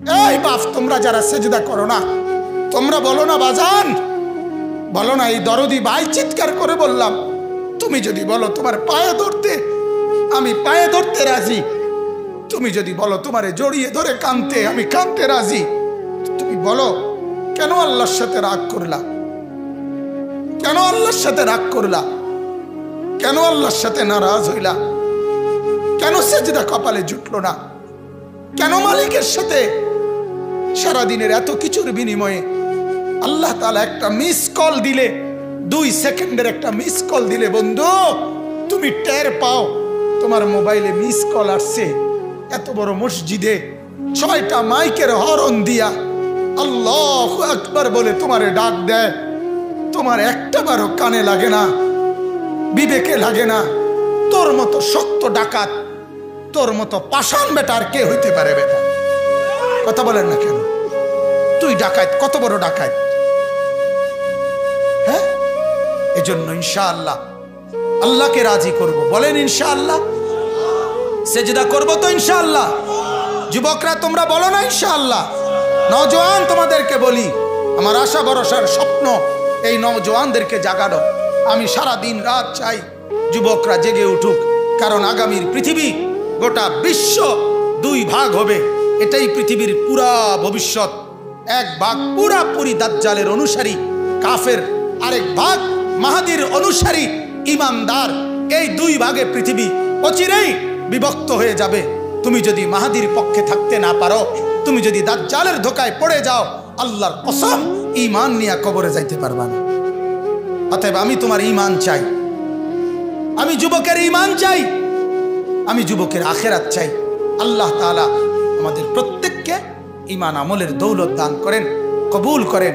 এই বাপ, তোমরা যারা সেজদা করো না, তোমরা বলো না বাজান, বলো না। এই দরদি ভাই চিৎকার করে বললাম, তুমি যদি বলো তোমার পায়ে ধরতে, আমি পায়ে ধরতে রাজি। তুমি যদি বলো তোমারে জড়িয়ে ধরে কাঁদতে, আমি কাঁদতে রাজি। তুমি বলো কেন আল্লাহর সাথে রাগ করলা? কেন আল্লাহর সাথে রাগ করলা? কেন আল্লাহর সাথে নারাজ হইলা? কেন সেজদা কপালে জুটলো না? কেন মালিকের সাথে সারাদিনের এত কিছুর বিনিময়ে আল্লাহ তাআলা একটা মিস কল দিলে, 2 সেকেন্ডের একটা মিস কল দিলে বন্ধু, তুমি টের পাও তোমার মোবাইলে মিস কল আসছে। এত বড় মসজিদে 6টা মাইকের হরন দিয়া আল্লাহু আকবার বলে তোমারে ডাক দেয়, তোমার একটাবারও কানে লাগে না, বিবেকে লাগে না। তোর মতো শক্ত ডাকাত, তোর মতো পাষাণ বেটার কে হইতে পারে? বেটা কথা বলেন না কেন? তুই ডাকাত, কত বড় ডাকাত। হ্যাঁ, এজন্য ইনশাআল্লাহ আল্লাহকে রাজি করব। বলেন ইনশাআল্লাহ। সেজদা করব তো ইনশাআল্লাহ। যুবকরা তোমরা বলো না ইনশাআল্লাহ। নওজোয়ান তোমাদেরকে বলি, আমার আশা ভরসার স্বপ্ন এই নওজোয়ানদেরকে জাগানো। আমি সারা দিন রাত চাই যুবকরা জেগে উঠুক, কারণ আগামীর পৃথিবী, গোটা বিশ্ব 2 ভাগ হবে। এটাই পৃথিবীর পুরা ভবিষ্যৎ। এক ভাগ পুরাপুরি দাজ্জালের অনুসারী কাফের, আরেক ভাগ মাহাদির অনুসারী ইমানদার। এই 2 ভাগে পৃথিবী অচিরেই বিভক্ত হয়ে যাবে। তুমি যদি মাহাদির পক্ষে থাকতে না পারো, তুমি যদি দাজ্জালের ধোকায় পড়ে যাও, আল্লাহর কসম ঈমান নিয়ে কবরে যাইতে পারবা না। অতএব আমি তোমার ঈমান চাই, আমি যুবকের ঈমান চাই, আমি যুবকের আখিরাত চাই। আল্লাহ তাআলা আমাদের প্রত্যেককে ঈমান আমলের দৌলত দান করেন, কবুল করেন।